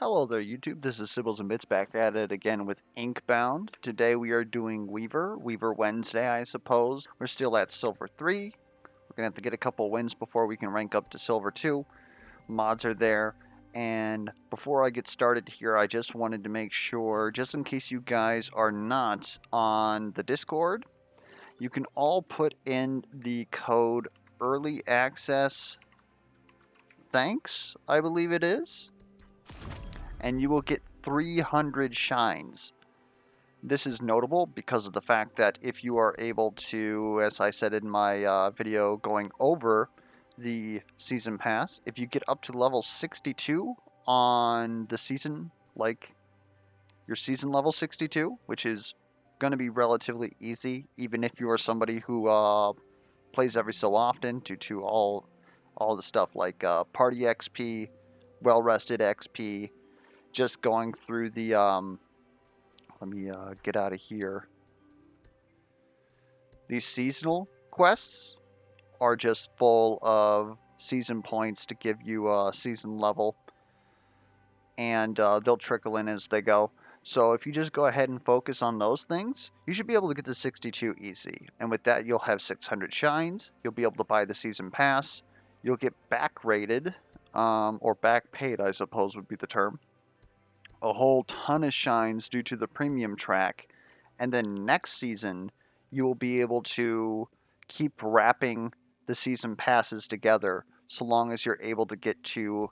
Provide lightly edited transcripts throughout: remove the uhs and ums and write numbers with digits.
Hello there YouTube, this is Sibbles and Bits back at it again with Inkbound. Today we are doing Weaver Wednesday I suppose. We're still at Silver 3. We're going to have to get a couple wins before we can rank up to Silver 2. Mods are there. And before I get started here, I just wanted to make sure, just in case you guys are not on the Discord, you can all put in the code early access thanks, I believe it is, and you will get 300 shines. This is notable because of the fact that if you are able to, as I said in my video going over the season pass, if you get up to level 62 on the season, like your season level 62, which is going to be relatively easy, even if you are somebody who plays every so often due to all the stuff like party XP, well-rested XP, just going through the let me get out of here. These seasonal quests are just full of season points to give you a season level, and they'll trickle in as they go. So if you just go ahead and focus on those things, you should be able to get to 62 easy. And with that, you'll have 600 shines. You'll be able to buy the season pass. You'll get back rated, or back paid, I suppose would be the term. A whole ton of shines due to the premium track. And then next season, you will be able to keep wrapping the season passes together so long as you're able to get to,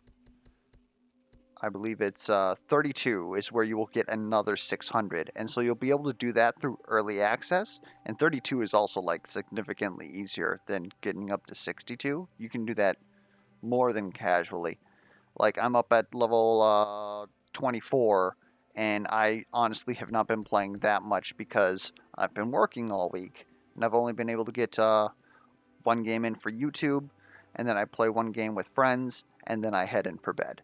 I believe it's 32 is where you will get another 600. And so you'll be able to do that through early access. And 32 is also like significantly easier than getting up to 62. You can do that more than casually. Like I'm up at level 24, and I honestly have not been playing that much because I've been working all week, and I've only been able to get one game in for YouTube, and then I play one game with friends, and then I head in for bed.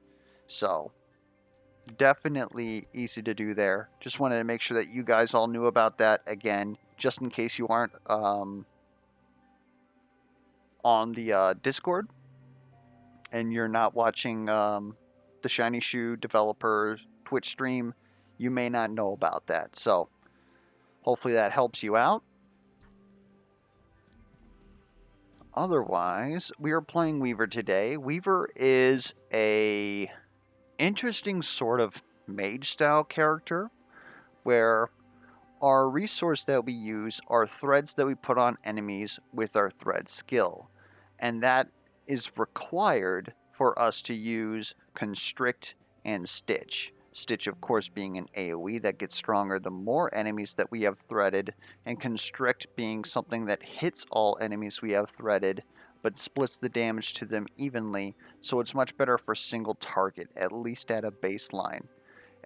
So definitely easy to do there. Just wanted to make sure that you guys all knew about that again, just in case you aren't on the Discord and you're not watching the Shiny Shoe developer Twitch stream, you may not know about that. So hopefully that helps you out. Otherwise, we are playing Weaver today. Weaver is a interesting sort of mage style character where our resource that we use are threads that we put on enemies with our thread skill. And that is required for us to use Constrict and Stitch. Stitch, of course, being an AoE that gets stronger the more enemies that we have threaded, and Constrict being something that hits all enemies we have threaded, but splits the damage to them evenly, so it's much better for single target, at least at a baseline.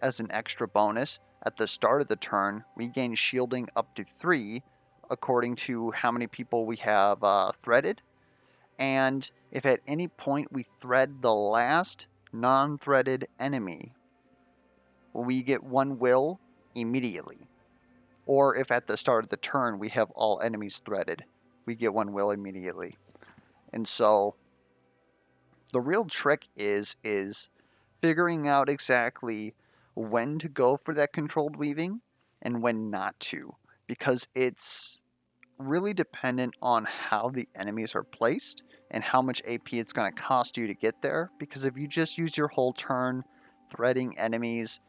As an extra bonus, at the start of the turn, we gain shielding up to 3, according to how many people we have threaded. And if at any point we thread the last non-threaded enemy, we get 1 will immediately. Or if at the start of the turn we have all enemies threaded, we get 1 will immediately. And so the real trick is figuring out exactly when to go for that controlled weaving and when not to, because it's really dependent on how the enemies are placed and how much AP it's going to cost you to get there. Because if you just use your whole turn threading enemies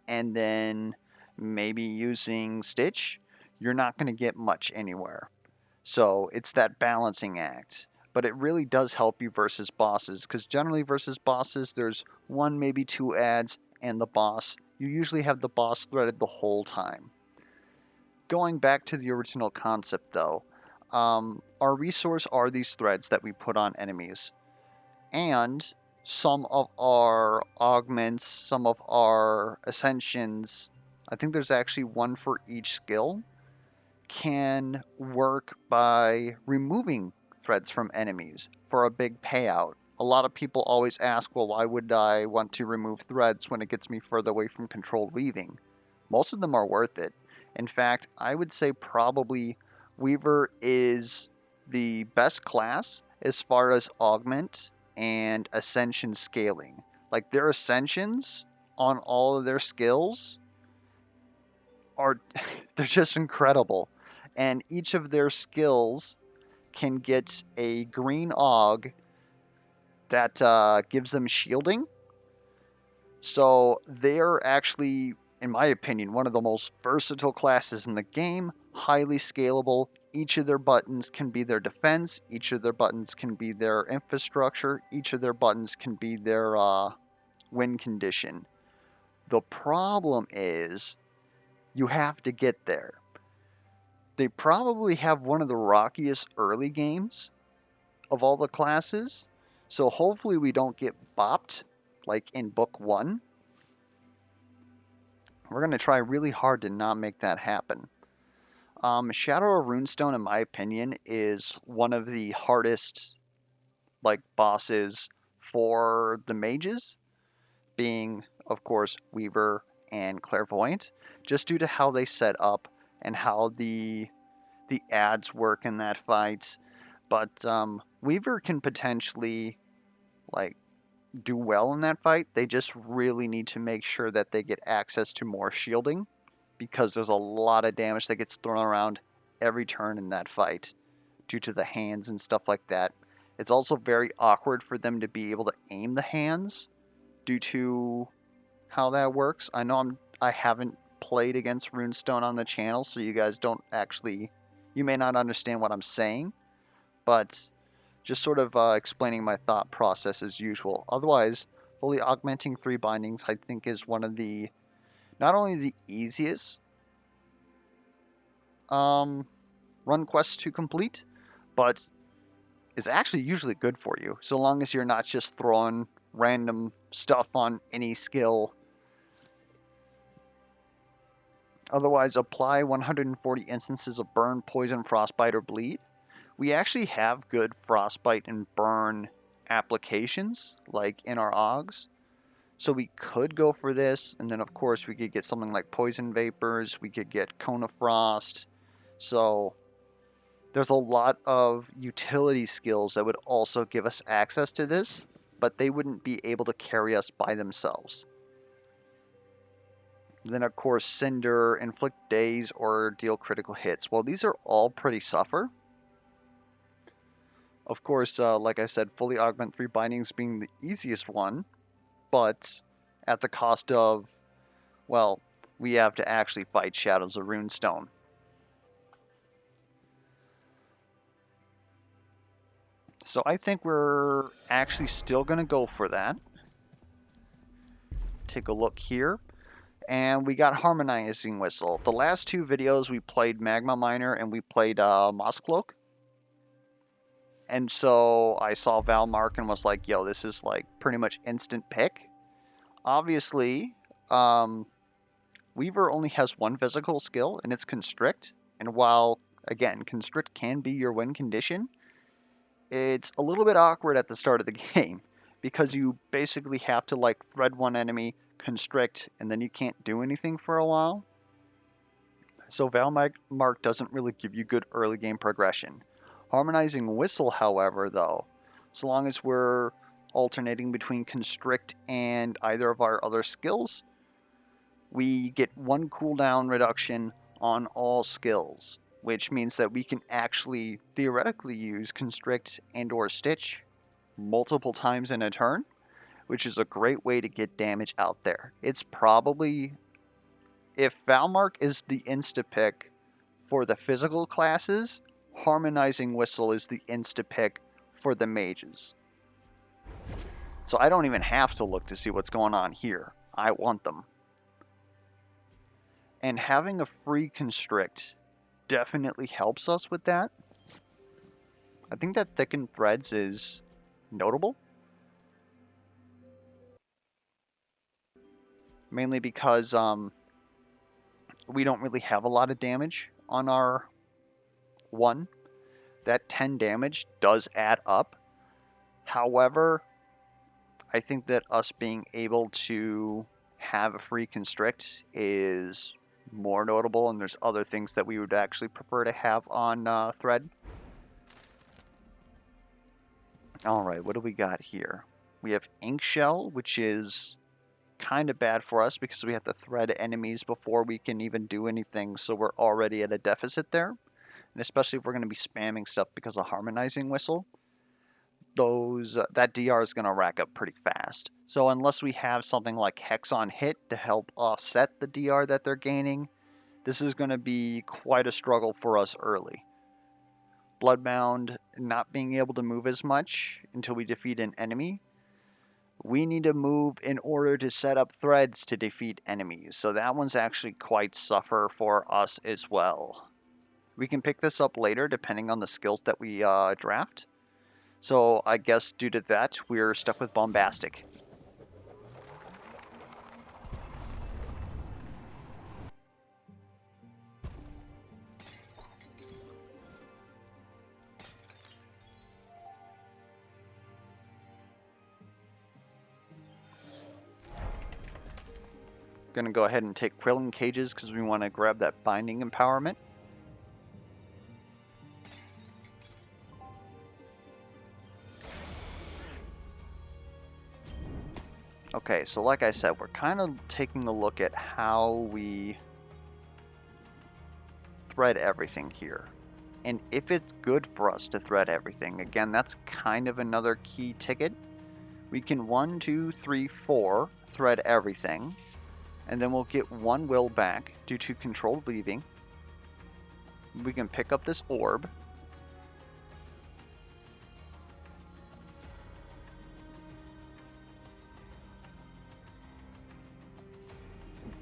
and then maybe using Stitch, you're not going to get much anywhere. So it's that balancing act. But it really does help you versus bosses, because generally versus bosses, there's 1, maybe 2 ads, and the boss. You usually have the boss threaded the whole time. Going back to the original concept, though, our resource are these threads that we put on enemies. And some of our augments, some of our ascensions, I think there's actually 1 for each skill, can work by removing threads from enemies for a big payout. A lot of people always ask, well, why would I want to remove threads when it gets me further away from controlled weaving? Most of them are worth it. In fact, I would say probably Weaver is the best class as far as augment and ascension scaling. Like their ascensions on all of their skills are they're just incredible. And each of their skills can get a green aug that gives them shielding. So they're actually, in my opinion, one of the most versatile classes in the game, highly scalable. Each of their buttons can be their defense, each of their buttons can be their infrastructure, each of their buttons can be their win condition. The problem is you have to get there. They probably have one of the rockiest early games of all the classes, so hopefully we don't get bopped like in book 1. We're going to try really hard to not make that happen. Shadow of Runestone, in my opinion, is one of the hardest bosses for the mages, being, of course, Weaver and Clairvoyant, just due to how they set up and how the ads work in that fight. But Weaver can potentially do well in that fight. They just really need to make sure that they get access to more shielding, because there's a lot of damage that gets thrown around every turn in that fight due to the hands and stuff like that. It's also very awkward for them to be able to aim the hands due to how that works. I know I haven't played against Runestone on the channel, so you guys you may not understand what I'm saying, but just sort of explaining my thought process as usual. Otherwise, fully augmenting 3 bindings, I think, is one of the, not only the easiest run quests to complete, but is actually usually good for you, so long as you're not just throwing random stuff on any skill. Otherwise, apply 140 instances of burn, poison, frostbite, or bleed. We actually have good frostbite and burn applications, like in our augs. So we could go for this, and then of course we could get something like poison vapors, we could get cone of frost. So there's a lot of utility skills that would also give us access to this, but they wouldn't be able to carry us by themselves. Then of course Cinder, inflict daze, or deal critical hits. Well, these are all pretty suffer. Of course, like I said, fully augment 3 bindings being the easiest one, but at the cost of, well, we have to actually fight Shadows of Runestone. So I think we're actually still going to go for that. Take a look here. And we got Harmonizing Whistle. The last 2 videos we played Magma Miner and we played Moss Cloak. And so I saw Valmark and was like, yo, this is like pretty much instant pick. Obviously, Weaver only has 1 physical skill, and it's Constrict. And while, again, Constrict can be your win condition, it's a little bit awkward at the start of the game, because you basically have to thread one enemy, constrict, and then you can't do anything for a while. So Valmark doesn't really give you good early game progression. Harmonizing Whistle, however, though, so long as we're alternating between Constrict and either of our other skills, we get 1 cooldown reduction on all skills, which means that we can actually theoretically use Constrict and or Stitch multiple times in a turn, which is a great way to get damage out there. It's probably, if Valmark is the insta-pick for the physical classes, Harmonizing Whistle is the insta-pick for the mages. So I don't even have to look to see what's going on here. I want them. And having a free Constrict definitely helps us with that. I think that Thickened Threads is notable. Mainly because we don't really have a lot of damage on our 1. That 10 damage does add up. However, I think that us being able to have a free Constrict is more notable, and there's other things that we would actually prefer to have on Thread. Alright, what do we got here? We have Ink Shell, which is kind of bad for us because we have to thread enemies before we can even do anything, so we're already at a deficit there. And especially if we're going to be spamming stuff because of Harmonizing Whistle, that DR is going to rack up pretty fast. So unless we have something like Hex on Hit to help offset the DR that they're gaining, this is going to be quite a struggle for us early. Bloodbound not being able to move as much until we defeat an enemy. We need to move in order to set up threads to defeat enemies, so that one's actually quite suffer for us as well. We can pick this up later depending on the skills that we draft. So I guess due to that, we're stuck with Bombastic. Gonna go ahead and take Quilling Cages because we want to grab that Binding Empowerment. Okay, so like I said, we're kind of taking a look at how we thread everything here. And if it's good for us to thread everything, again, that's kind of another key ticket. We can 1, 2, 3, 4 thread everything, and then we'll get 1 will back due to controlled weaving. We can pick up this orb.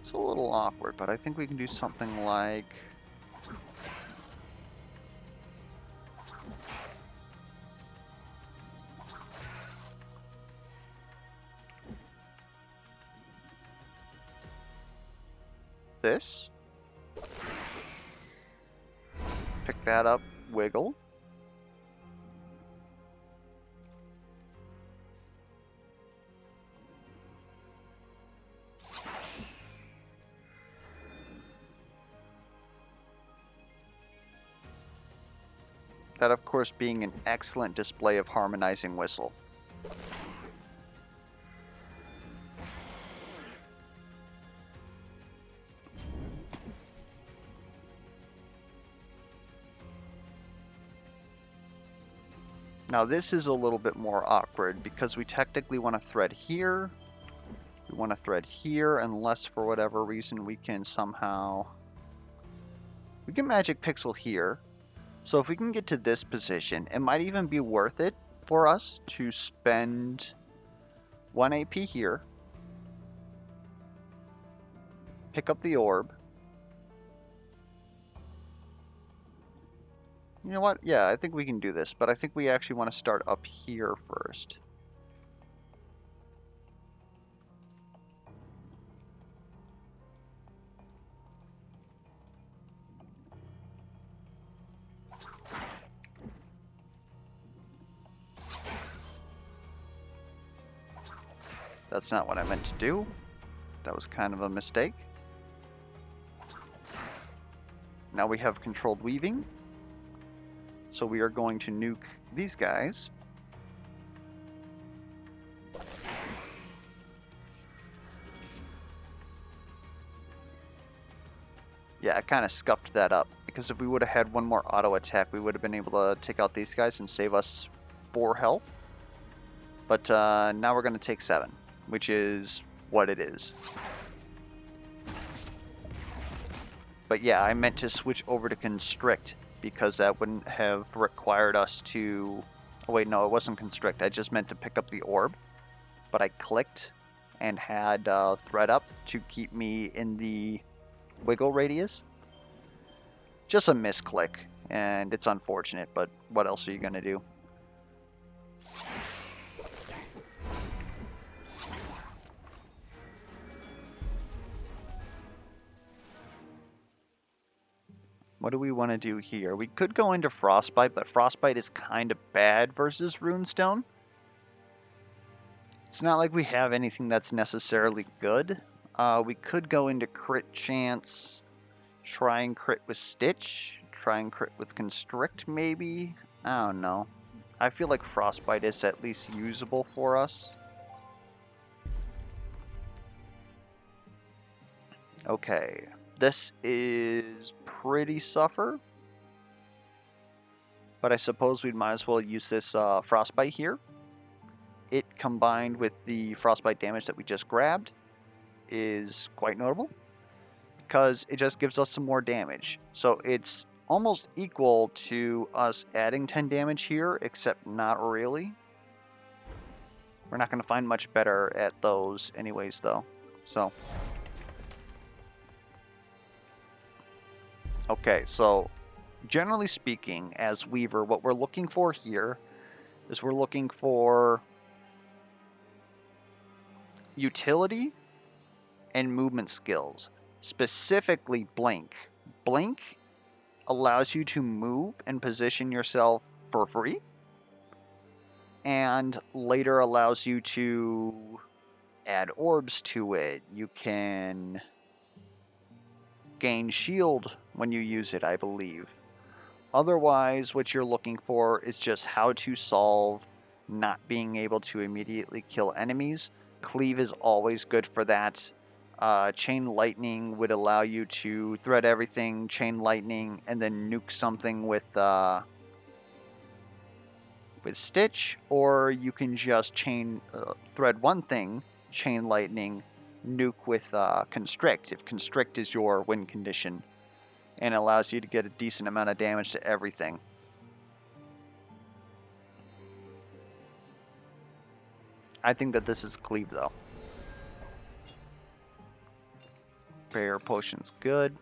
It's a little awkward, but I think we can do something like... this. Pick that up, wiggle. That, of course, being an excellent display of Harmonizing Whistle. Now this is a little bit more awkward because we technically want to thread here. We want to thread here unless for whatever reason we can somehow... We can Magic Pixel here. So if we can get to this position, it might even be worth it for us to spend 1 AP here. Pick up the orb. You know what? Yeah, I think we can do this, but I think we actually want to start up here first. That's not what I meant to do. That was kind of a mistake. Now we have controlled weaving. So we are going to nuke these guys. Yeah, I kind of scuffed that up, because if we would have had 1 more auto attack, we would have been able to take out these guys and save us 4 health. But now we're going to take 7, which is what it is. But yeah, I meant to switch over to Constrict, because that wouldn't have required us to... Oh wait, no, it wasn't Constrict. I just meant to pick up the orb. But I clicked and had thread up to keep me in the wiggle radius. Just a misclick, and it's unfortunate, but what else are you going to do? What do we want to do here? We could go into Frostbite, but Frostbite is kind of bad versus Runestone. It's not like we have anything that's necessarily good. We could go into Crit Chance, try and crit with Stitch, try and crit with Constrict maybe. I don't know. I feel like Frostbite is at least usable for us. Okay, this is pretty suffer, but I suppose we might as well use this frostbite here. It combined with the frostbite damage that we just grabbed is quite notable because it just gives us some more damage. So it's almost equal to us adding 10 damage here, except not really. We're not going to find much better at those anyways, though. So, okay, so generally speaking, as Weaver, what we're looking for here is we're looking for utility and movement skills, specifically Blink. Blink allows you to move and position yourself for free, and later allows you to add orbs to it. You can gain shield when you use it, I believe. Otherwise, what you're looking for is just how to solve not being able to immediately kill enemies. Cleave is always good for that. Chain Lightning would allow you to thread everything, Chain Lightning, and then nuke something with Stitch, or you can just thread one thing, Chain Lightning, nuke with Constrict, if Constrict is your win condition, and allows you to get a decent amount of damage to everything. I think that this is Cleave, though. Prayer Potion's good.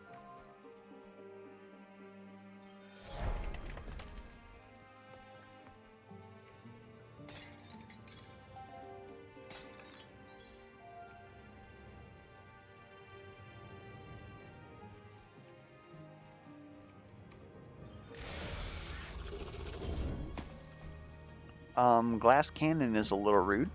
Glass Cannon is a little rude.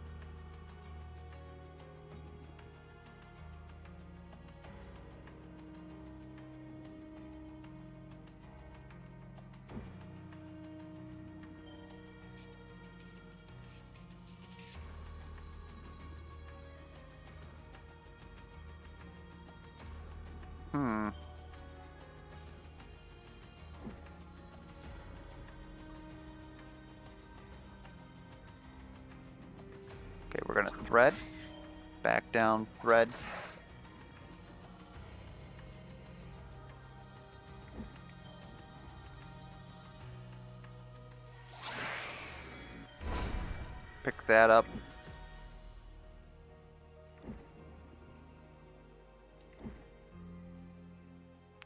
Okay, we're gonna thread. Back down, thread. Pick that up.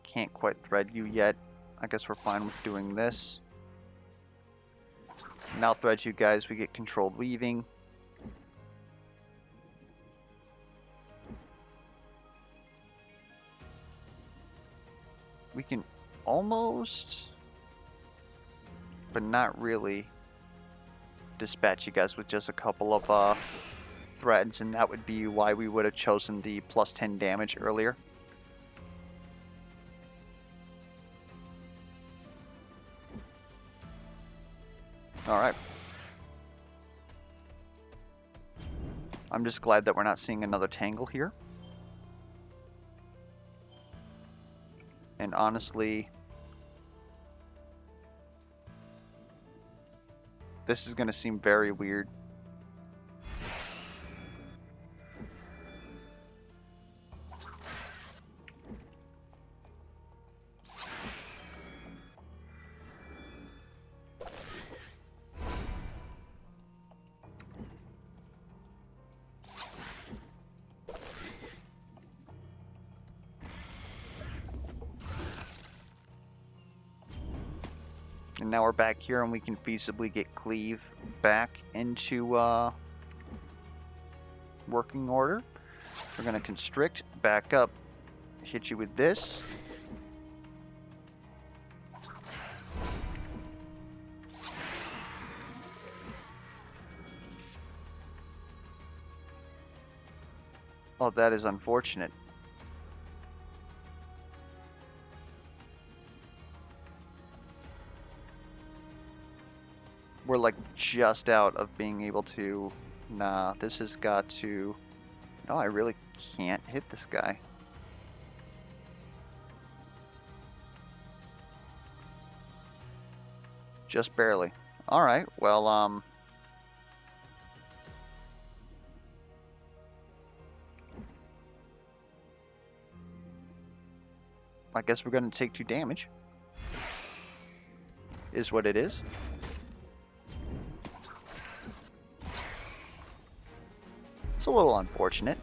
Can't quite thread you yet. I guess we're fine with doing this. Now thread you guys, we get controlled weaving. We can almost, but not really, dispatch you guys with just a couple of threads, and that would be why we would have chosen the plus 10 damage earlier. Alright. I'm just glad that we're not seeing another tangle here. And honestly, this is going to seem very weird. And now we're back here and we can feasibly get Cleave back into working order. We're going to Constrict, back up, hit you with this. Oh, that is unfortunate. We're like just out of being able to... Nah, this has got to... No, I really can't hit this guy. Just barely. Alright, well, I guess we're going to take 2 damage. Is what it is. It's a little unfortunate.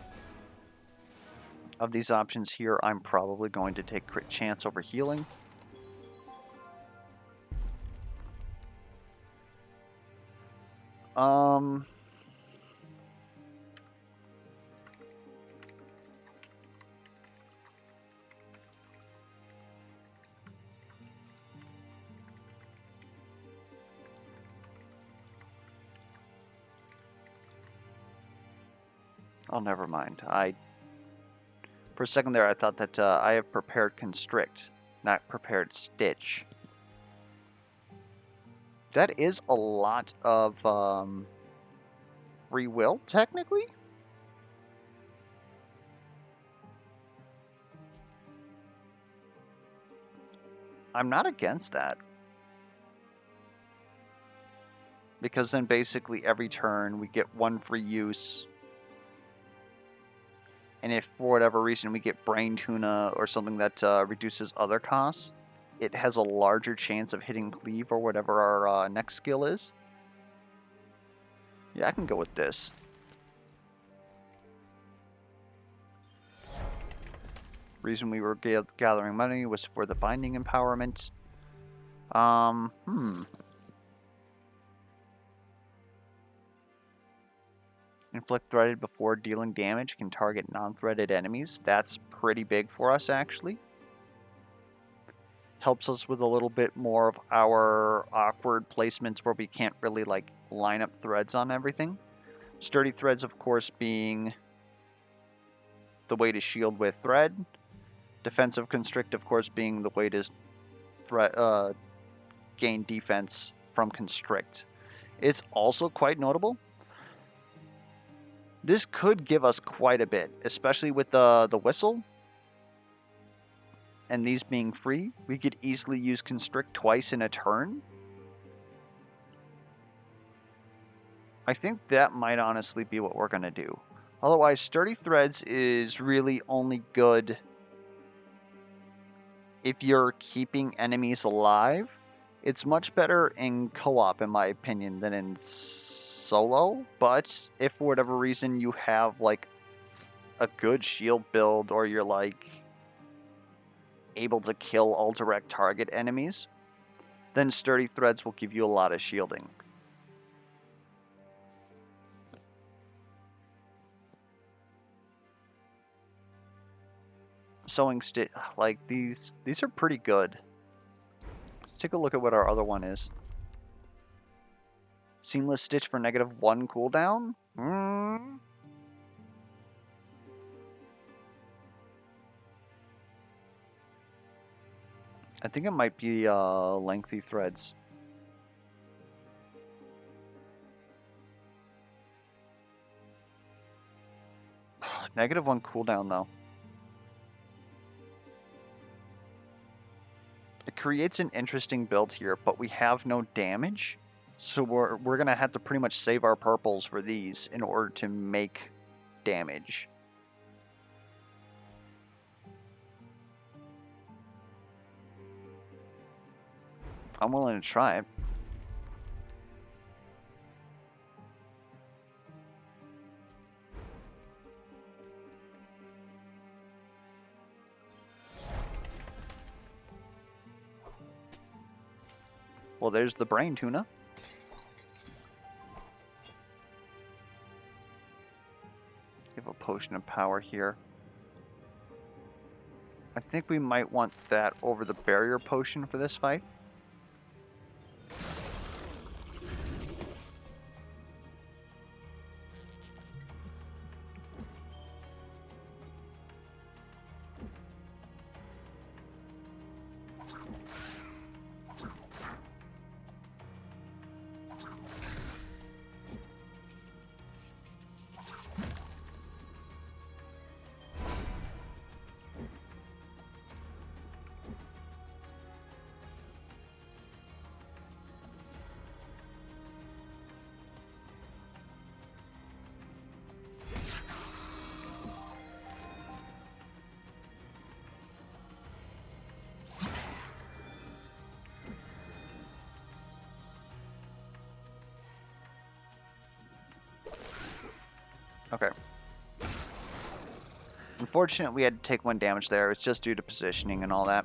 Of these options here, I'm probably going to take crit chance over healing. Oh, never mind. For a second there, I thought that I have prepared constrict, not prepared stitch. That is a lot of free will, technically. I'm not against that. Because then basically every turn we get 1 free use. And if for whatever reason we get Brain Tuna or something that reduces other costs, it has a larger chance of hitting Cleave or whatever our next skill is. Yeah, I can go with this. Reason we were gathering money was for the binding empowerment. Inflict threaded before dealing damage, can target non-threaded enemies. That's pretty big for us, actually. Helps us with a little bit more of our awkward placements where we can't really, like, line up threads on everything. Sturdy threads, of course, being the way to shield with thread. Defensive constrict, of course, being the way to gain defense from constrict. It's also quite notable. This could give us quite a bit, especially with the whistle. And these being free, we could easily use constrict twice in a turn. I think that might honestly be what we're going to do. Otherwise, sturdy threads is really only good if you're keeping enemies alive. It's much better in co-op, in my opinion, than in solo. But if for whatever reason you have like a good shield build, or you're like able to kill all direct target enemies, then sturdy threads will give you a lot of shielding. Sewing stitch, like these are pretty good. Let's take a look at what our other one is. Seamless stitch for -1 cooldown. I think it might be lengthy threads. -1 cooldown though. It creates an interesting build here, but we have no damage. So we're gonna have to pretty much save our purples for these in order to make damage. I'm willing to try it. Well, there's the brain tuna. Give a potion of power here. I think we might want that over the barrier potion for this fight. Okay. Unfortunately, we had to take 1 damage there. It's just due to positioning and all that.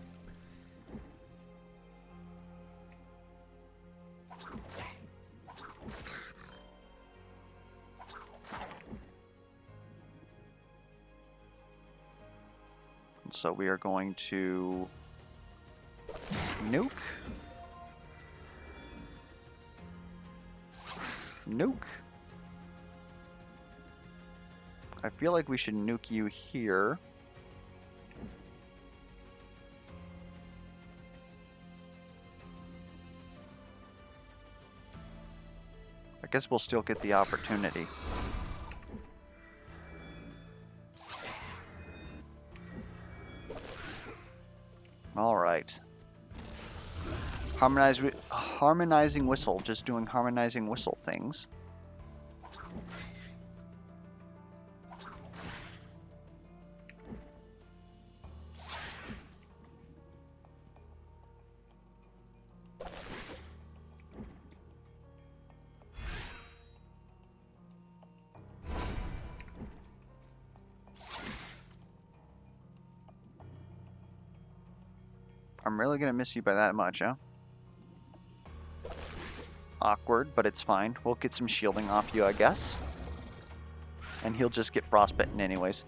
So we are going to nuke. Nuke. I feel like we should nuke you here. I guess we'll still get the opportunity. All right. Harmonizing whistle, just doing harmonizing whistle things. I'm really gonna miss you by that much, huh? Awkward, but it's fine. We'll get some shielding off you, I guess. And he'll just get frostbitten anyways.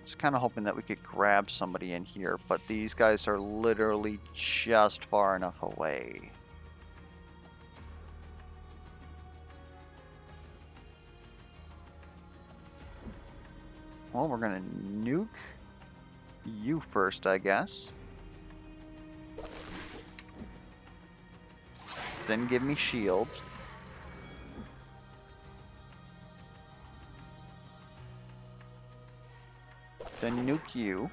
Just kind of hoping that we could grab somebody in here, but these guys are literally just far enough away. Well, we're gonna nuke you first, I guess. Then give me shield. Then nuke you.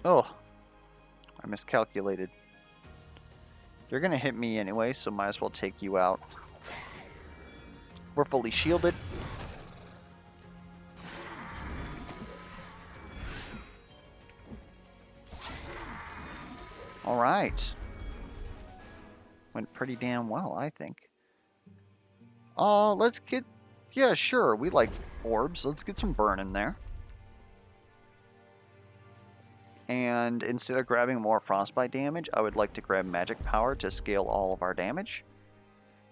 Oh, I miscalculated. You're gonna hit me anyway, so might as well take you out. We're fully shielded. Alright. Went pretty damn well, I think. Let's get... Yeah, sure, we like orbs. Let's get some burn in there. And instead of grabbing more frostbite damage, I would like to grab magic power to scale all of our damage.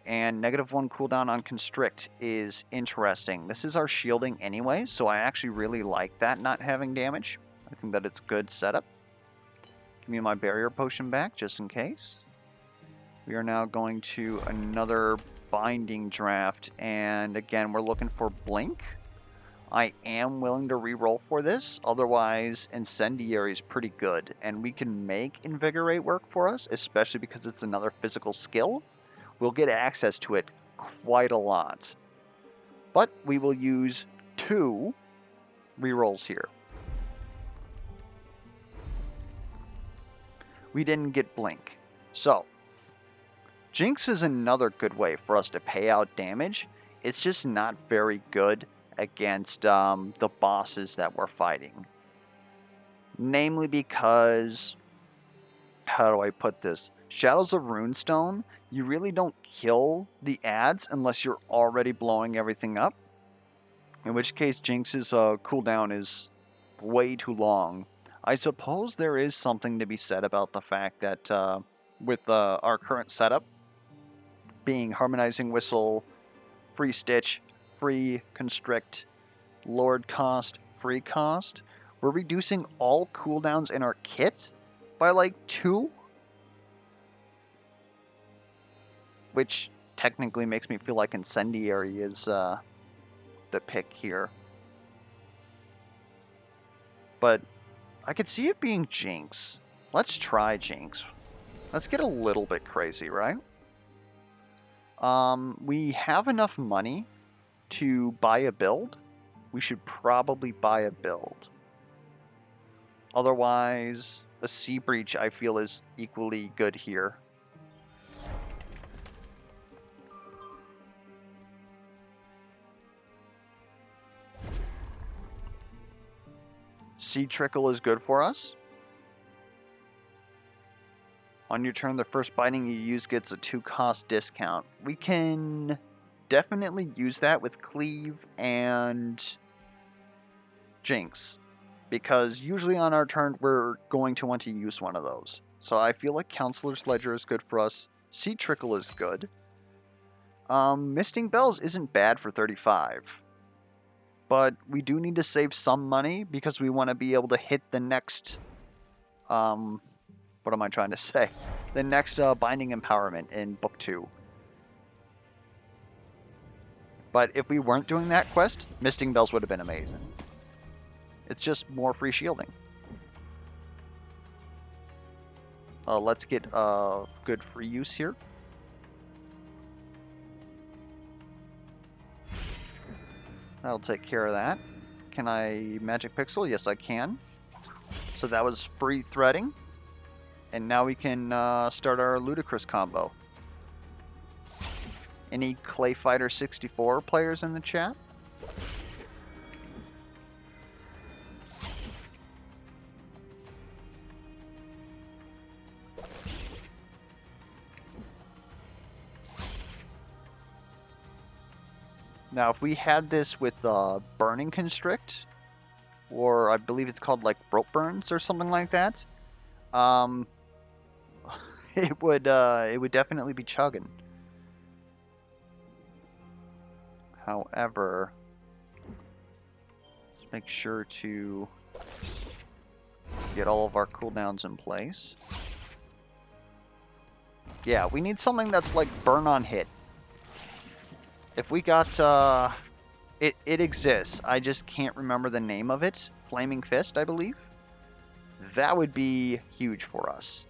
And -1 cooldown on constrict is interesting. This is our shielding anyway, so I actually really like that not having damage. I think that it's a good setup. Give me my barrier potion back just in case. We are now going to another binding draft, and again we're looking for blink. I am willing to reroll for this, otherwise Incendiary is pretty good, and we can make Invigorate work for us, especially because it's another physical skill. We'll get access to it quite a lot. But we will use 2 rerolls here. We didn't get Blink. So, Jinx is another good way for us to pay out damage. It's just not very good against the bosses that we're fighting. Namely because, how do I put this? Shadows of Runestone, you really don't kill the ads unless you're already blowing everything up. In which case Jinx's cooldown is way too long. I suppose there is something to be said about the fact that with our current setup, being Harmonizing Whistle, Free Stitch, Free Constrict, Lord Cost, Free Cost, we're reducing all cooldowns in our kit by like 2. Which technically makes me feel like Incendiary is the pick here. But I could see it being Jinx. Let's try Jinx. Let's get a little bit crazy, right? We have enough money to buy a build. We should probably buy a build. Otherwise, a Sea Breach I feel is equally good here. Sea Trickle is good for us. On your turn, the first binding you use gets a 2-cost discount. We can definitely use that with Cleave and Jinx, because usually on our turn we're going to want to use one of those. So I feel like Counselor's Ledger is good for us. Sea Trickle is good. Misting Bells isn't bad for 35. But we do need to save some money because we want to be able to hit the next... what am I trying to say? The next Binding Empowerment in Book 2. But if we weren't doing that quest, Misting Bells would have been amazing. It's just more free shielding. Let's get good free use here. That'll take care of that. Can I Magic Pixel? Yes, I can. So that was free threading. And now we can start our Ludicrous combo. Any Clay Fighter 64 players in the chat? Now, if we had this with Burning Constrict, or I believe it's called like Broke Burns or something like that, it would definitely be chugging. However, let's make sure to get all of our cooldowns in place. Yeah, we need something that's like burn on hit. If we got, it exists. I just can't remember the name of it. Flaming Fist, I believe. That would be huge for us.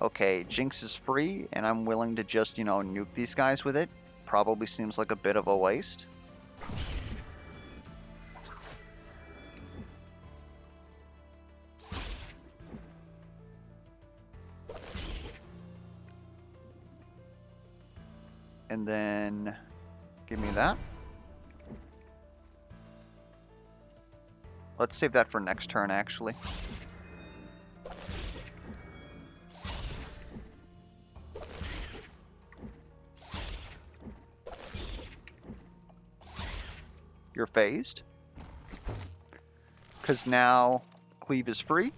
Okay, Jinx is free, and I'm willing to just, you know, nuke these guys with it. Probably seems like a bit of a waste. And then give me that. Let's save that for next turn, actually. You're phased. Because now Cleave is free.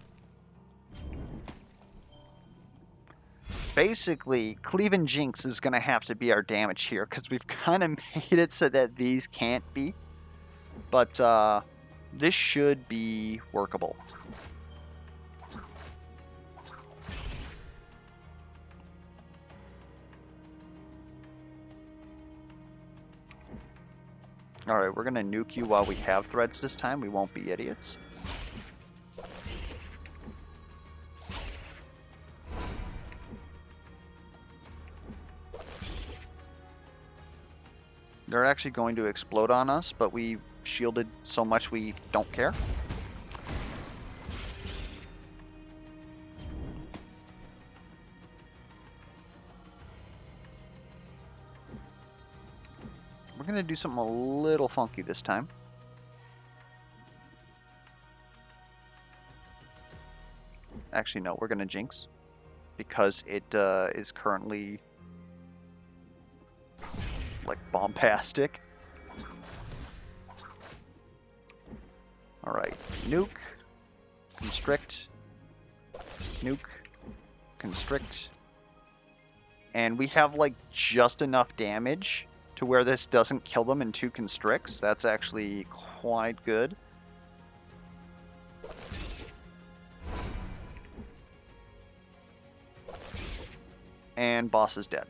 Basically, Cleave and Jinx is going to have to be our damage here, because we've kind of made it so that these can't be. But this should be workable. Alright, we're going to nuke you while we have threads this time. We won't be idiots. They're actually going to explode on us, but we shielded so much we don't care. We're going to do something a little funky this time. Actually, no, we're going to Jinx. Because it is currently like bombastic. Alright, nuke, constrict, nuke, constrict. And we have like just enough damage to where this doesn't kill them in 2 constricts. That's actually quite good. And boss is dead.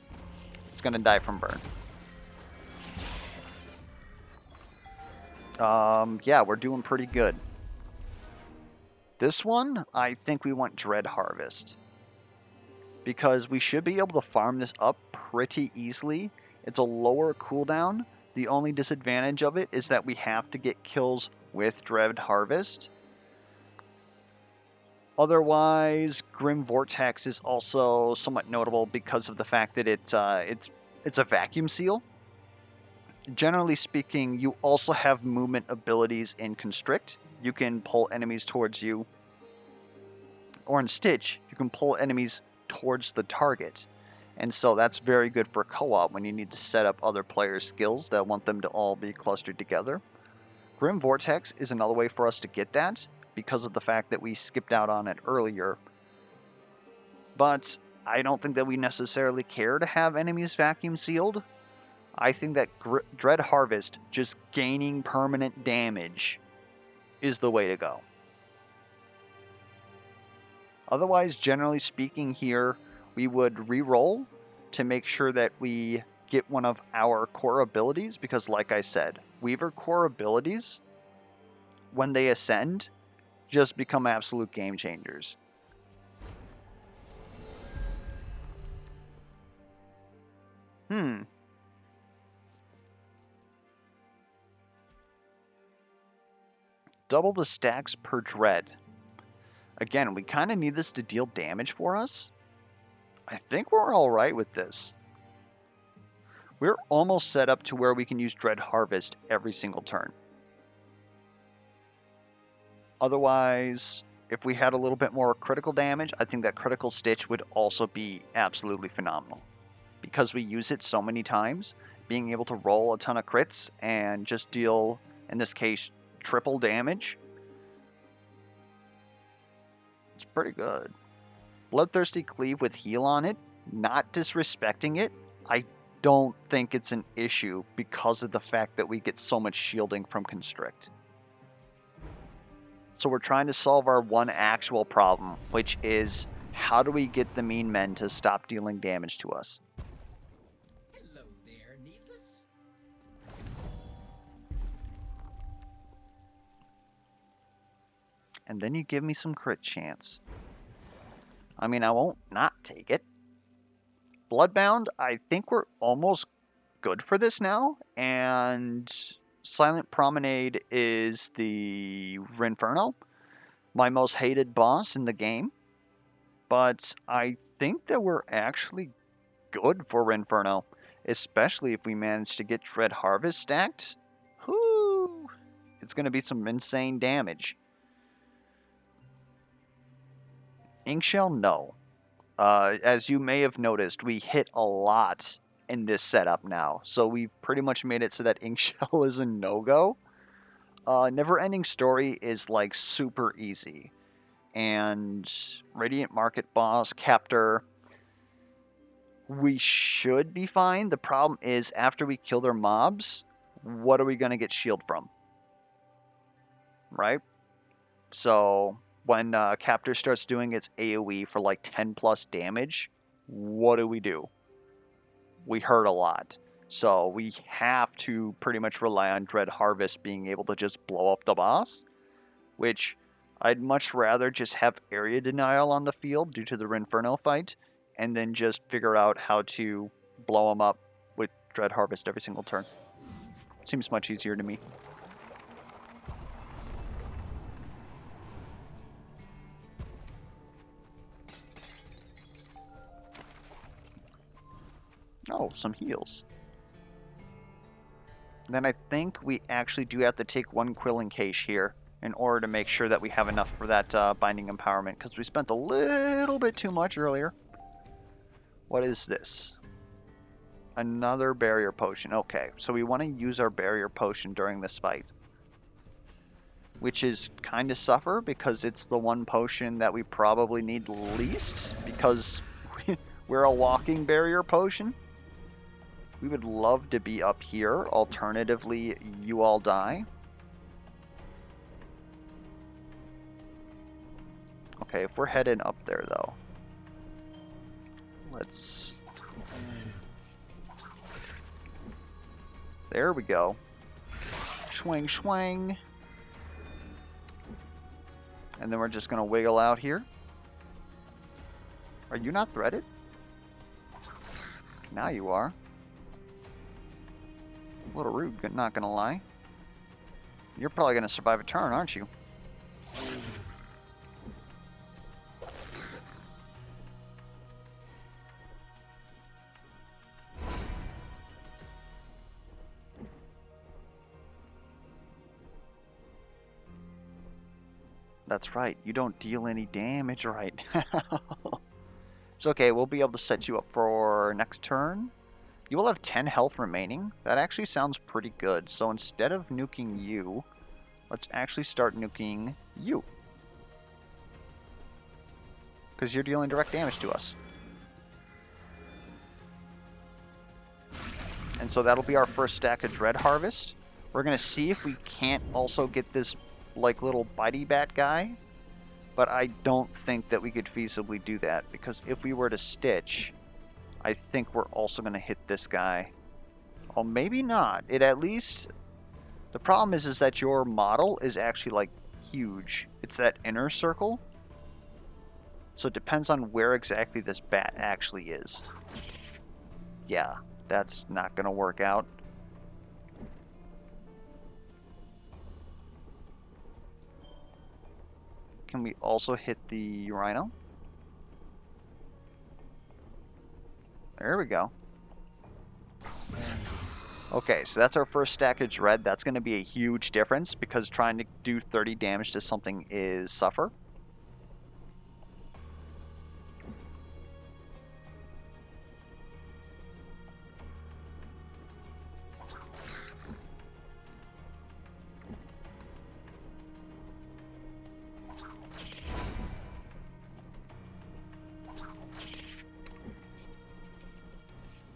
It's gonna die from burn. Yeah, we're doing pretty good. This one, I think we want Dread Harvest. Because we should be able to farm this up pretty easily. It's a lower cooldown. The only disadvantage of it is that we have to get kills with Dread Harvest. Otherwise, Grim Vortex is also somewhat notable because of the fact that it's a vacuum seal. Generally speaking, you also have movement abilities in Constrict. You can pull enemies towards you, or in Stitch, you can pull enemies towards the target. And so that's very good for co-op when you need to set up other players' skills that want them to all be clustered together. Grim Vortex is another way for us to get that because of the fact that we skipped out on it earlier. But I don't think that we necessarily care to have enemies vacuum sealed. I think that Dread Harvest, just gaining permanent damage, is the way to go. Otherwise, generally speaking here, we would re-roll to make sure that we get one of our core abilities, because like I said, Weaver core abilities, when they ascend, just become absolute game changers. Double the stacks per dread. Again, we kind of need this to deal damage for us. I think we're alright with this. We're almost set up to where we can use Dread Harvest every single turn. Otherwise, if we had a little bit more critical damage, I think that Critical Stitch would also be absolutely phenomenal. Because we use it so many times, being able to roll a ton of crits and just deal, in this case, triple damage, it's pretty good. Bloodthirsty Cleave with heal on it, not disrespecting it, I don't think it's an issue because of the fact that we get so much shielding from Constrict. So we're trying to solve our one actual problem, which is how do we get the mean men to stop dealing damage to us? Hello there, Needless. And then you give me some crit chance. I mean, I won't not take it. Bloodbound, I think we're almost good for this now, and Silent Promenade is the Rinferno, my most hated boss in the game, but I think that we're actually good for Rinferno, especially if we manage to get Dread Harvest stacked. Whoo! It's going to be some insane damage. Inkshell, no. As you may have noticed, we hit a lot in this setup now, so we've pretty much made it so that Inkshell is a no-go. Never-Ending Story is like super easy, and Radiant Market Boss, Captor, we should be fine. The problem is after we kill their mobs, what are we going to get shield from? Right? So when Captor starts doing its AoE for like 10 plus damage, what do? We hurt a lot. So we have to pretty much rely on Dread Harvest being able to just blow up the boss, which I'd much rather just have area denial on the field due to the Rinferno fight, and then just figure out how to blow them up with Dread Harvest every single turn. Seems much easier to me. Oh, some heals. Then I think we actually do have to take one Quilling Cache here in order to make sure that we have enough for that Binding Empowerment, because we spent a little bit too much earlier. What is this? Another Barrier Potion. Okay, so we want to use our Barrier Potion during this fight, which is kind of suffer because it's the one potion that we probably need least because we're a walking Barrier Potion. We would love to be up here. Alternatively, you all die. Okay, if we're heading up there, though, let's... There we go. Swing, swing. And then we're just going to wiggle out here. Are you not threaded? Now you are. A little rude, not going to lie. You're probably going to survive a turn, aren't you? That's right. You don't deal any damage right now. It's okay. We'll be able to set you up for next turn. You will have 10 health remaining. That actually sounds pretty good. So instead of nuking you, let's actually start nuking you. Because you're dealing direct damage to us. And so that'll be our first stack of Dread Harvest. We're going to see if we can't also get this like little bitey bat guy. But I don't think that we could feasibly do that. Because if we were to Stitch, I think we're also going to hit this guy. Oh, maybe not. It at least... The problem is that your model is actually like huge. It's that inner circle. So it depends on where exactly this bat actually is. Yeah, that's not going to work out. Can we also hit the rhino? There we go. Okay, so that's our first stack of Dread. That's going to be a huge difference because trying to do 30 damage to something is suffer.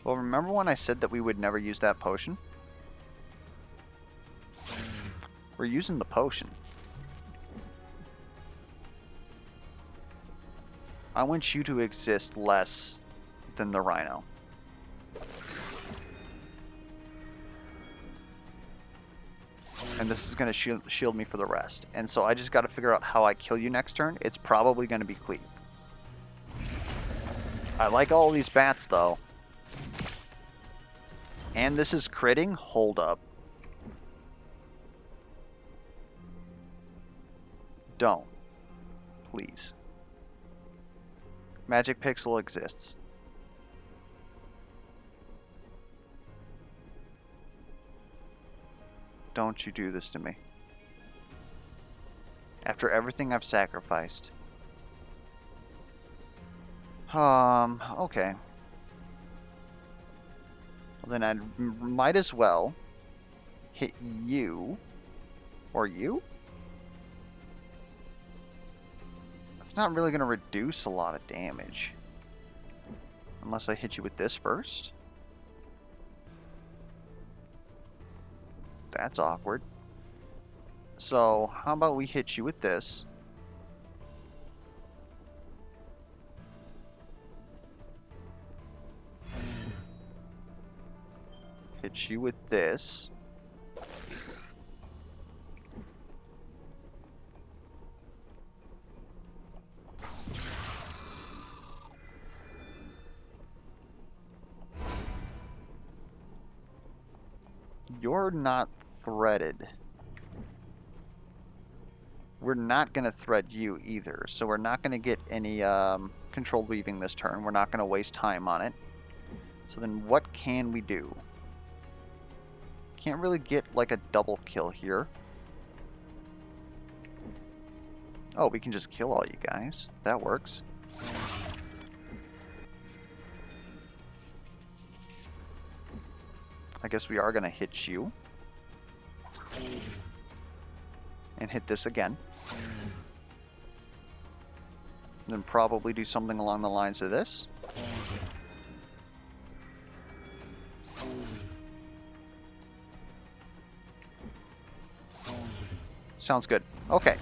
Well, remember when I said that we would never use that potion? We're using the potion. I want you to exist less than the rhino. And this is going to shield me for the rest. And so I just got to figure out how I kill you next turn. It's probably going to be Cleave. I like all these bats, though. And this is critting? Hold up. Don't. Please. Magic Pixel exists. Don't you do this to me. After everything I've sacrificed. Okay. Well, then I might as well hit you. Or you? That's not really going to reduce a lot of damage. Unless I hit you with this first. That's awkward. So, how about we hit you with this? Hit you with this. You're not threaded. We're not going to thread you either, so we're not going to get any controlled weaving this turn. We're not going to waste time on it. So then what can we do? Can't really get like a double kill here. Oh, we can just kill all you guys. That works. I guess we are going to hit you. And hit this again. And then probably do something along the lines of this. Sounds good. Okay.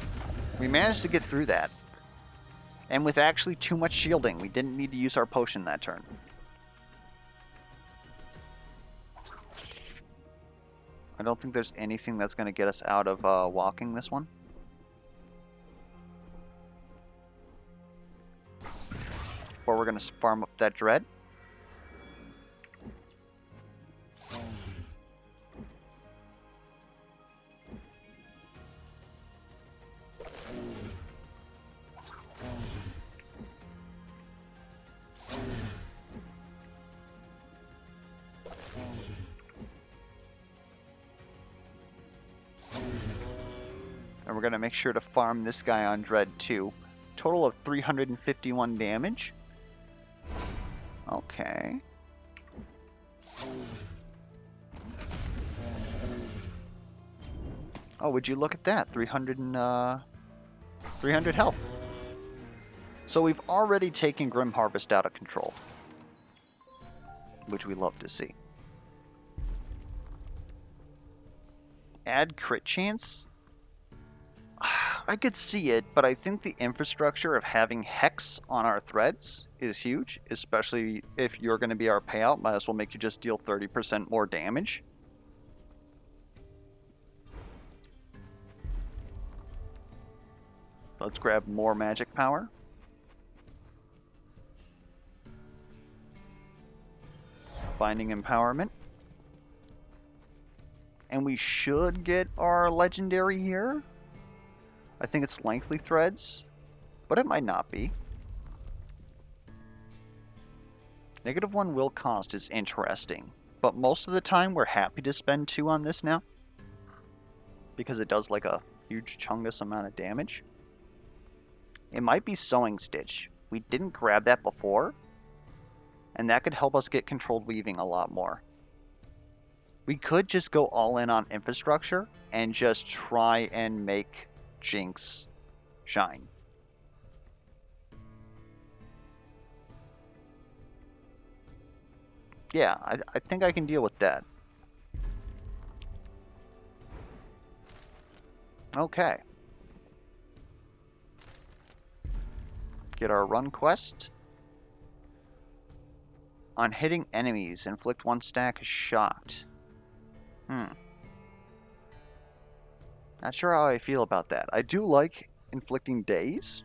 We managed to get through that. And with actually too much shielding, we didn't need to use our potion that turn. I don't think there's anything that's going to get us out of walking this one. Or we're going to farm up that Dread. going to make sure to farm this guy on Dread too. Total of 351 damage. Okay. Oh, would you look at that? 300 health. So we've already taken Grim Harvest out of control, which we love to see. Add crit chance? I could see it, but I think the infrastructure of having Hex on our threads is huge, especially if you're going to be our payout. Might as well make you just deal 30% more damage. Let's grab more magic power. Binding Empowerment. And we should get our legendary here. I think it's lengthy threads, but it might not be. -1 will cost is interesting, but most of the time we're happy to spend 2 on this now, because it does like a huge chungus amount of damage. It might be Sewing Stitch. We didn't grab that before, and that could help us get controlled weaving a lot more. We could just go all in on infrastructure and just try and make Jinx shine. Yeah, I think I can deal with that. Okay. Get our run quest. On hitting enemies, inflict 1 stack of shocked. Not sure how I feel about that. I do like inflicting daze,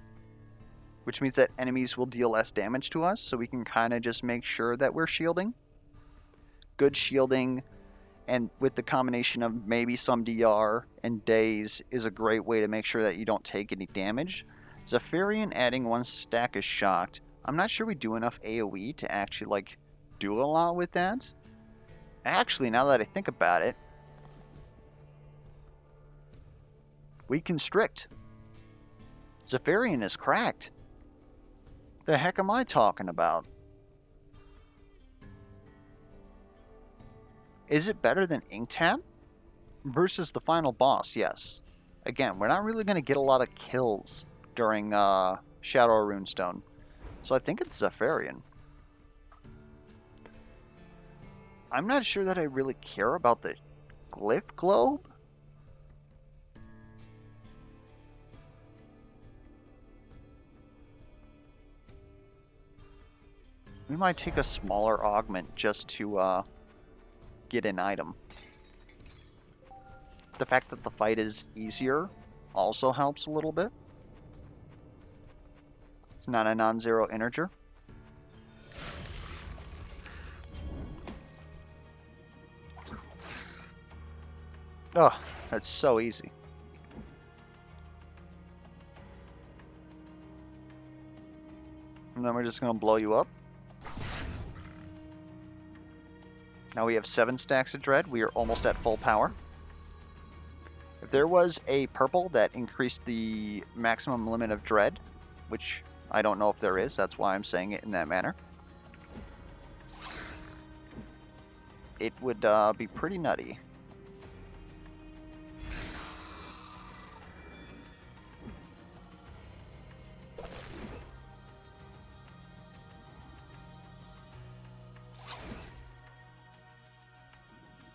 which means that enemies will deal less damage to us, so we can kind of just make sure that we're shielding. Good shielding, and with the combination of maybe some DR and daze, is a great way to make sure that you don't take any damage. Zephyrian adding 1 stack of shocked. I'm not sure we do enough AoE to actually like do a lot with that. Actually, now that I think about it, we constrict. Zephyrian is cracked. The heck am I talking about? Is it better than Inktab? Versus the final boss, yes. Again, we're not really going to get a lot of kills during Shadow or Runestone. So I think it's Zephyrian. I'm not sure that I really care about the Glyph Globe. We might take a smaller augment just to get an item. The fact that the fight is easier also helps a little bit. It's not a non-zero integer. Oh, that's so easy. And then we're just going to blow you up. Now we have 7 stacks of dread. We are almost at full power. If there was a purple that increased the maximum limit of dread, which I don't know if there is, that's why I'm saying it in that manner, it would be pretty nutty.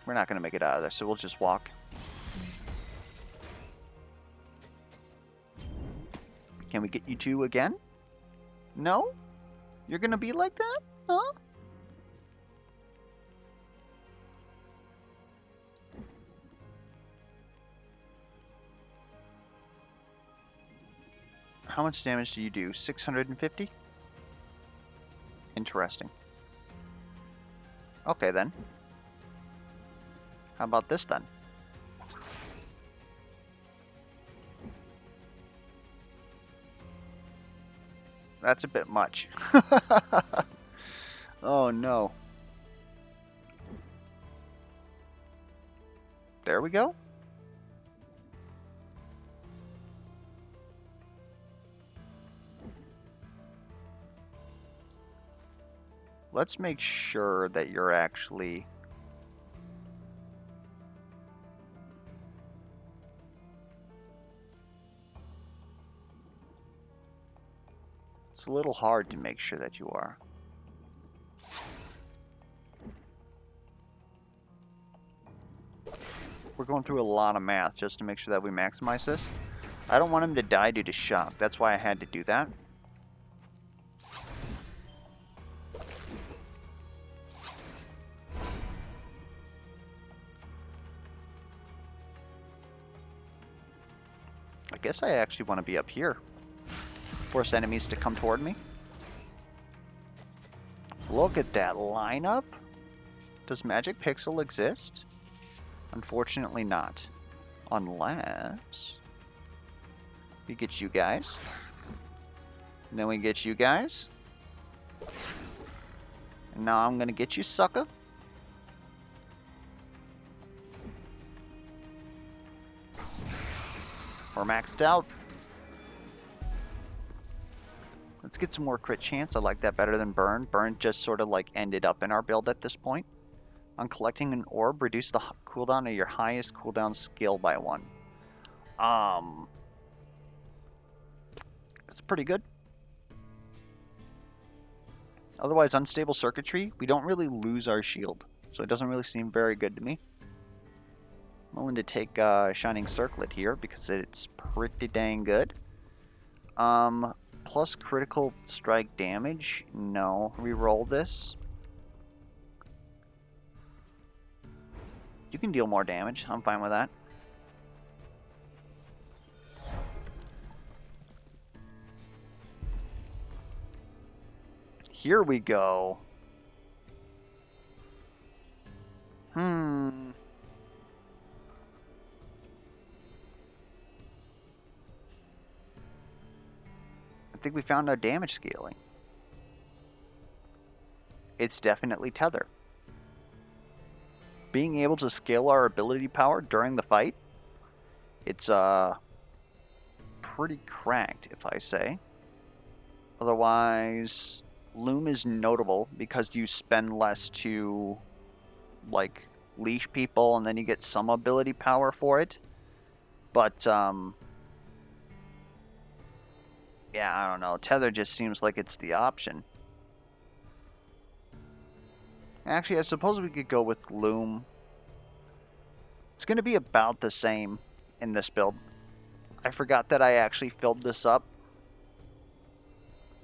We're not going to make it out of there, so we'll just walk. Can we get you 2 again? No? You're going to be like that? Huh? How much damage do you do? 650? Interesting. Okay, then. How about this, then? That's a bit much. Oh, no. There we go. let's make sure that you're actually... It's a little hard to make sure that you are. We're going through a lot of math just to make sure that we maximize this. I don't want him to die due to shock. That's why I had to do that. I guess I actually want to be up here. Force enemies to come toward me. Look at that lineup. Does Magic Pixel exist? Unfortunately not. Unless we get you guys. And then we get you guys. And now I'm gonna get you, sucker. We're maxed out. Let's get some more crit chance. I like that better than burn. Burn just sort of like ended up in our build at this point. On collecting an orb, reduce the cooldown of your highest cooldown skill by 1. It's pretty good. Otherwise, unstable circuitry, we don't really lose our shield. So it doesn't really seem very good to me. I'm willing to take Shining Circlet here because it's pretty dang good. Plus critical strike damage. No. Reroll this. You can deal more damage. I'm fine with that. Here we go. I think we found our damage scaling. It's definitely Tether. Being able to scale our ability power during the fight, it's pretty cracked, if I say. Otherwise, Loom is notable because you spend less to, like, leash people, and then you get some ability power for it. But, yeah, I don't know. Tether just seems like it's the option. Actually, I suppose we could go with Loom. It's going to be about the same in this build. I forgot that I actually filled this up.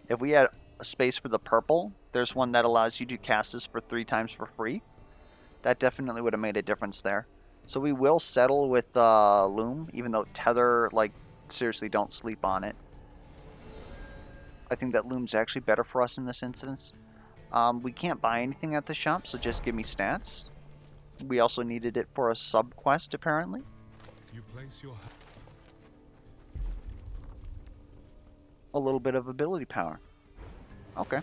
If we had a space for the purple, there's one that allows you to cast this for 3 times for free. That definitely would have made a difference there. So we will settle with Loom, even though Tether, like, seriously, don't sleep on it. I think that Loom's actually better for us in this instance. We can't buy anything at the shop, so just give me stats. We also needed it for a sub-quest, apparently. You place your... A little bit of ability power. Okay.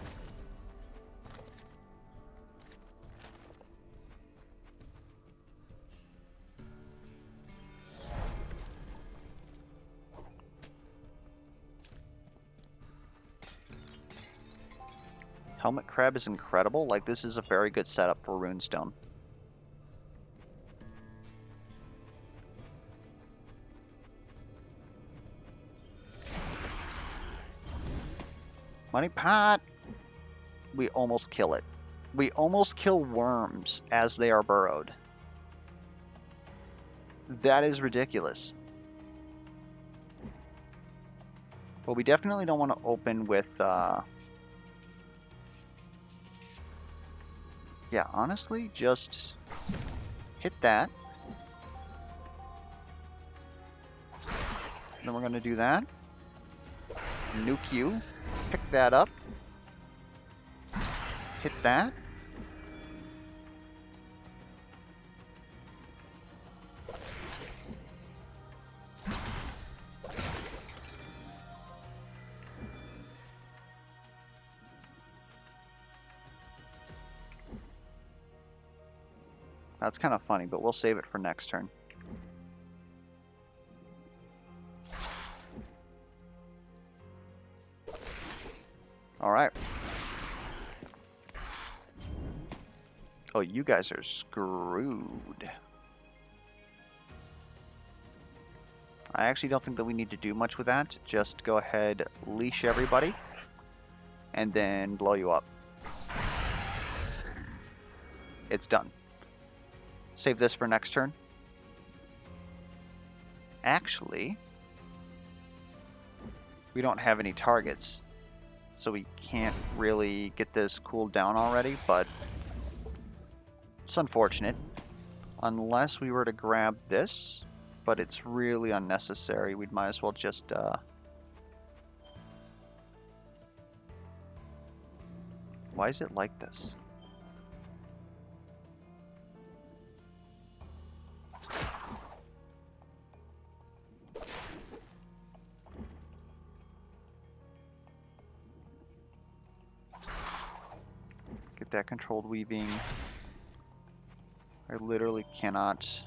Helmet Crab is incredible. Like, this is a very good setup for Runestone. Money pot! We almost kill it. We almost kill worms as they are burrowed. That is ridiculous. But we definitely don't want to open with... Yeah, honestly, just hit that. Then we're going to do that. Nuke you. Pick that up. Hit that. That's kind of funny, but we'll save it for next turn. Alright. Oh, you guys are screwed. I actually don't think that we need to do much with that. Just go ahead, leash everybody, and then blow you up. It's done. Save this for next turn. Actually, we don't have any targets, so we can't really get this cooled down already, but it's unfortunate. Unless we were to grab this, but it's really unnecessary. We might as well just why is it like this? Get that controlled weaving. I literally cannot.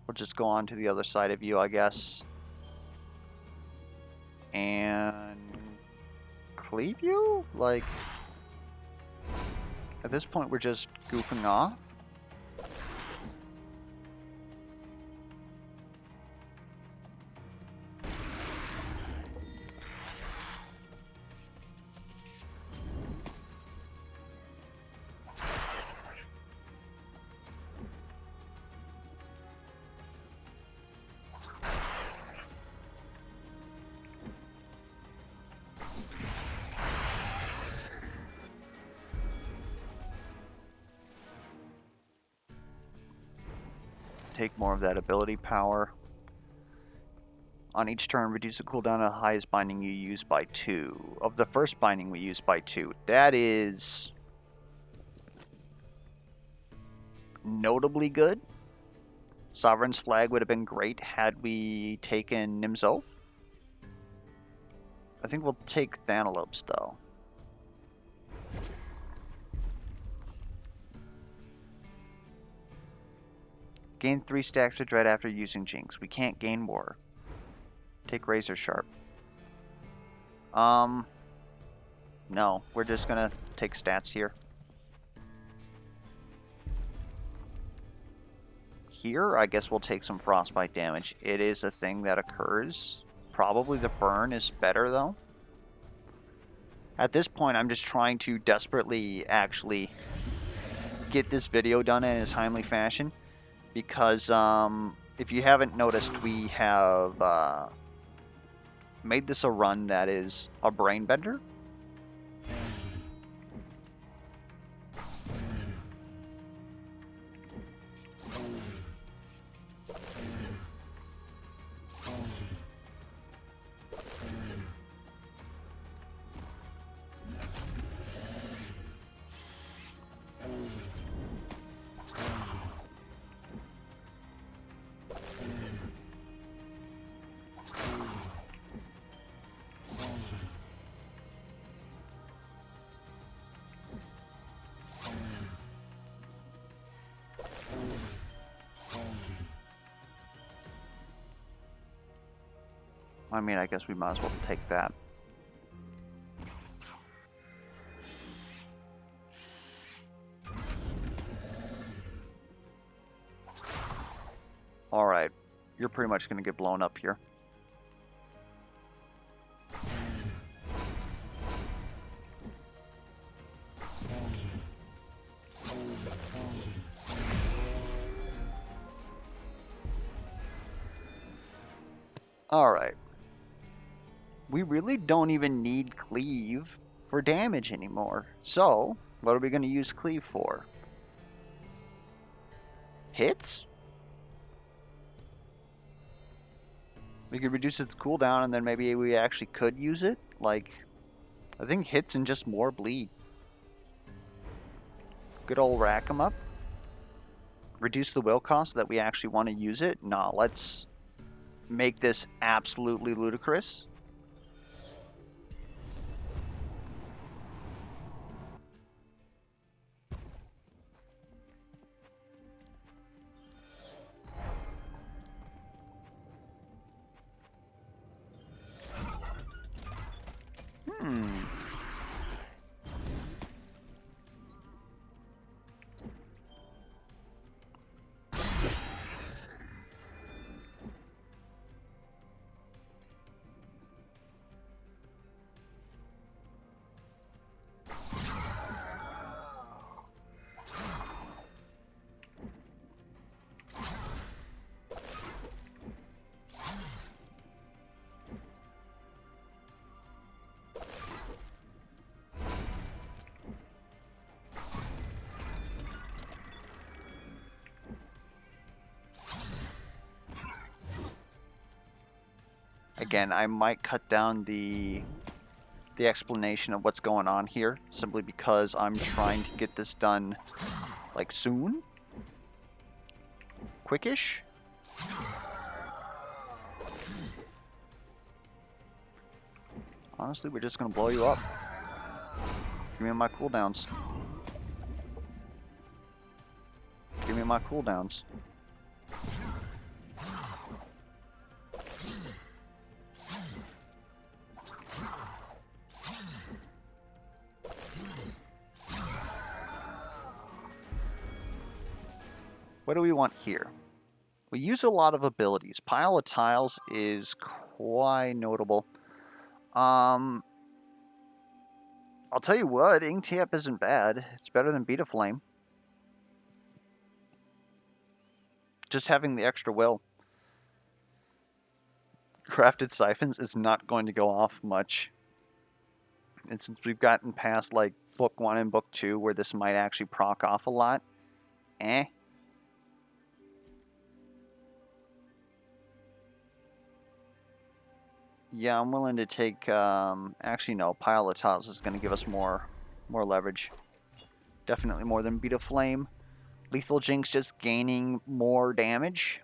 We'll just go on to the other side of you, I guess. And cleave you? Like, at this point, we're just goofing off. Take more of that ability power. On each turn, reduce the cooldown of the highest binding you use by 2. Of the first binding we use by 2. That is notably good. Sovereign's Flag would have been great had we taken Nim's Oath. I think we'll take Thanalope's though. Gain 3 stacks of Dread after using Jinx. We can't gain more. Take Razor Sharp. No, we're just gonna take stats here. Here, I guess we'll take some Frostbite damage. It is a thing that occurs. Probably the burn is better though. At this point, I'm just trying to desperately actually get this video done in a timely fashion. Because if you haven't noticed, we have made this a run that is a brain bender. I mean, I guess we might as well take that. Alright, you're pretty much going to get blown up here. Alright. We really don't even need Cleave for damage anymore. So, what are we going to use Cleave for? Hits? We could reduce its cooldown and then maybe we actually could use it. Like, I think hits and just more bleed. Good old rack 'em up. Reduce the will cost so that we actually want to use it. No, let's make this absolutely ludicrous. Again, I might cut down the explanation of what's going on here, simply because I'm trying to get this done, like, soon? Quickish? Honestly, we're just gonna blow you up. Give me my cooldowns. Give me my cooldowns. What do we want here? We use a lot of abilities. Pile of Tiles is quite notable. I'll tell you what, Ink Tap isn't bad. It's better than Beat a Flame. Just having the extra will. Crafted Siphons is not going to go off much. And since we've gotten past like book 1 and book 2 where this might actually proc off a lot, Yeah, I'm willing to take, actually no, Pile of Tiles is going to give us more leverage. Definitely more than Beat a Flame. Lethal Jinx just gaining more damage.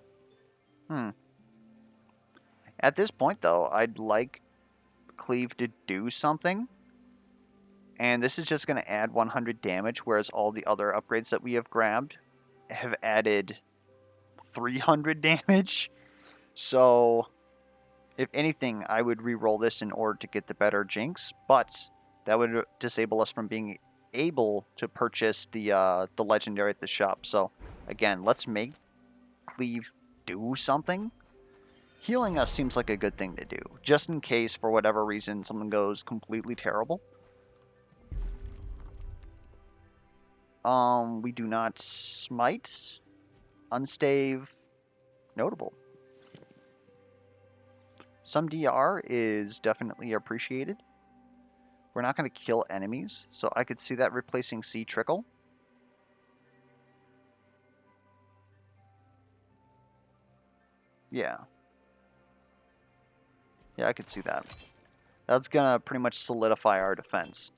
At this point though, I'd like Cleave to do something. And this is just going to add 100 damage, whereas all the other upgrades that we have grabbed have added 300 damage. So, if anything, I would re-roll this in order to get the better Jinx, but that would disable us from being able to purchase the legendary at the shop. So, again, let's make Cleave do something. Healing us seems like a good thing to do, just in case, for whatever reason, something goes completely terrible. We do not smite, unstave, notable. Some DR is definitely appreciated. We're not going to kill enemies, so I could see that replacing Sea Trickle. Yeah. Yeah, I could see that. That's going to pretty much solidify our defense.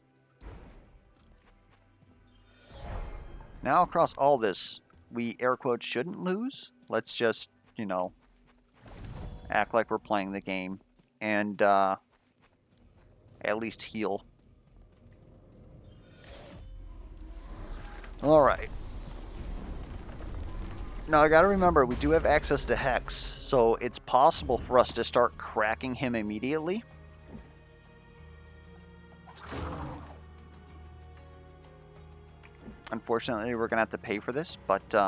Now across all this, we air quotes shouldn't lose. Let's just, you know, act like we're playing the game and at least heal. Alright. Now I gotta remember, we do have access to Hex, so it's possible for us to start cracking him immediately. Unfortunately, we're gonna have to pay for this, but you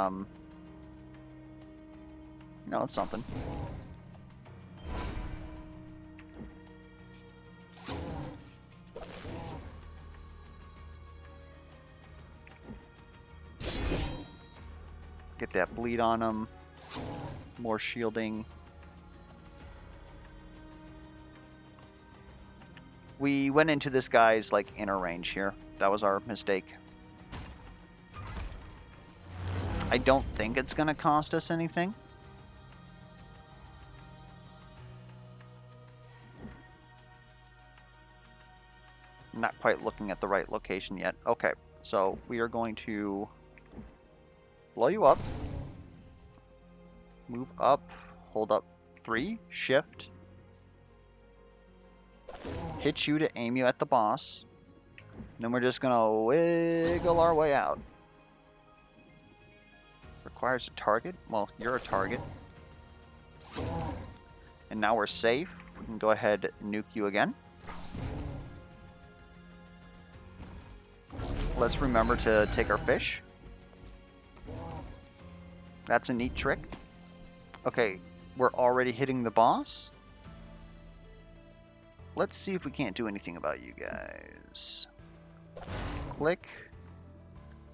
know, it's something. Get that bleed on him. More shielding. We went into this guy's like inner range here. That was our mistake. I don't think it's gonna cost us anything. I'm not quite looking at the right location yet. Okay, so we are going to blow you up. Move up. Hold up 3. Shift. Hit you to aim you at the boss. And then we're just gonna wiggle our way out. Requires a target? Well, you're a target. And now we're safe. We can go ahead and nuke you again. Let's remember to take our fish. That's a neat trick. Okay, we're already hitting the boss. Let's see if we can't do anything about you guys. Click.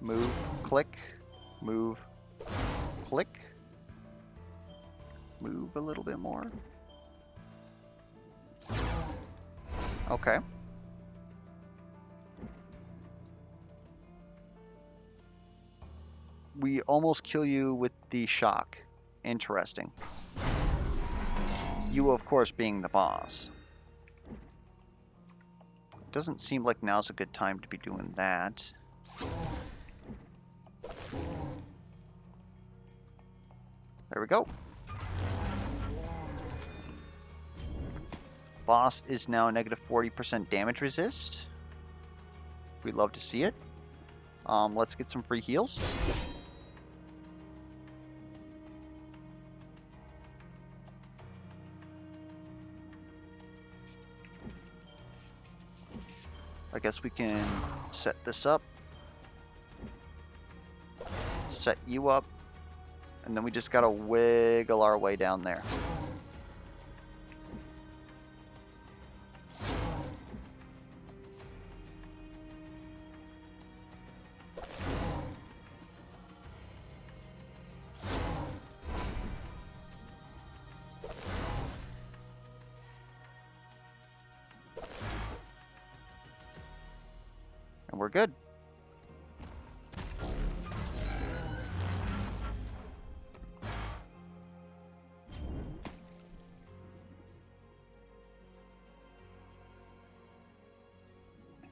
Move. Click. Move. Click. Move a little bit more. Okay. We almost kill you with the shock. Interesting. You, of course, being the boss. It doesn't seem like now's a good time to be doing that. There we go. Boss is now negative 40% damage resist. We'd love to see it. Let's get some free heals. I guess we can set this up. Set you up. And then we just gotta wiggle our way down there. And we're good.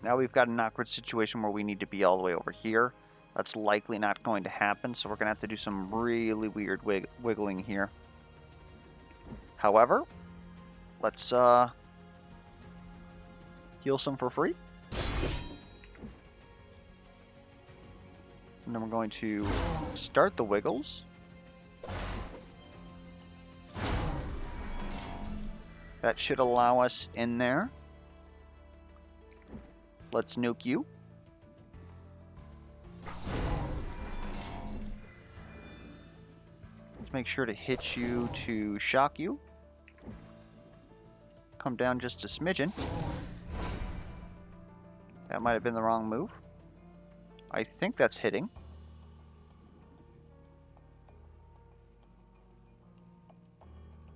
Now we've got an awkward situation where we need to be all the way over here. That's likely not going to happen, so we're going to have to do some really weird wiggling here. However, let's heal some for free. And then we're going to start the wiggles. That should allow us in there. Let's nuke you. Let's make sure to hit you to shock you. Come down just a smidgen. That might have been the wrong move. I think that's hitting.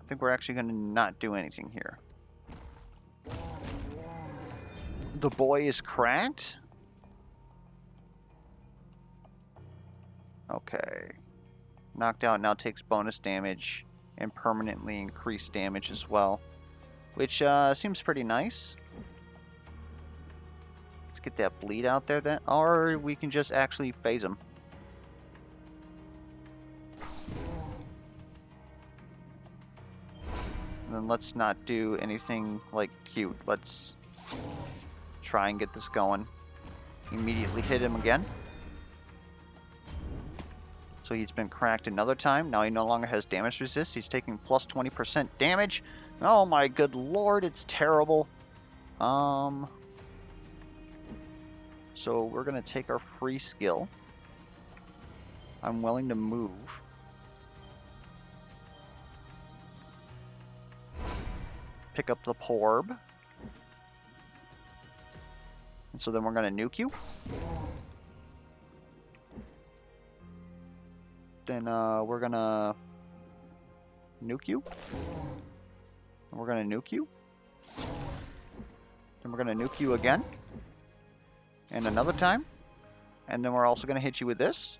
I think we're actually going to not do anything here. The boy is cracked. Okay. Knocked out now takes bonus damage and permanently increased damage as well, which seems pretty nice. Let's get that bleed out there then, or we can just actually phase him. And then let's not do anything like cute. Let's try and get this going. Immediately hit him again. So he's been cracked another time. Now he no longer has damage resist. He's taking plus 20% damage. Oh my good lord, it's terrible. So we're going to take our free skill. I'm willing to move. Pick up the Porb. And so then we're going to nuke you. Then we're going to nuke you. And we're going to nuke you. Then we're going to nuke you again. And another time. And then we're also going to hit you with this.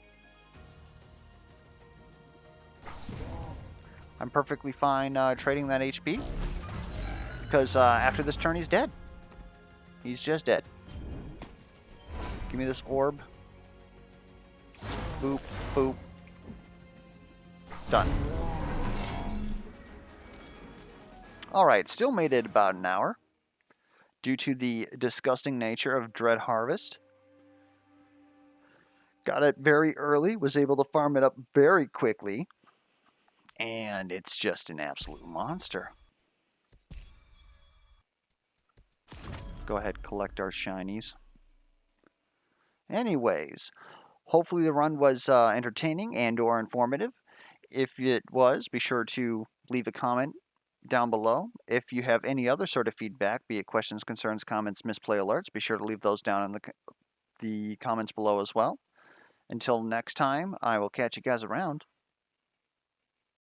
I'm perfectly fine trading that HP. Because after this turn, he's dead. He's just dead. Give me this orb. Boop, boop. Done. Alright, still made it about an hour. Due to the disgusting nature of Dread Harvest. Got it very early, was able to farm it up very quickly. And it's just an absolute monster. Go ahead, collect our shinies. Anyways, hopefully the run was entertaining and or informative. If it was, be sure to leave a comment down below. If you have any other sort of feedback, be it questions, concerns, comments, misplay alerts, be sure to leave those down in the comments below as well. Until next time, I will catch you guys around.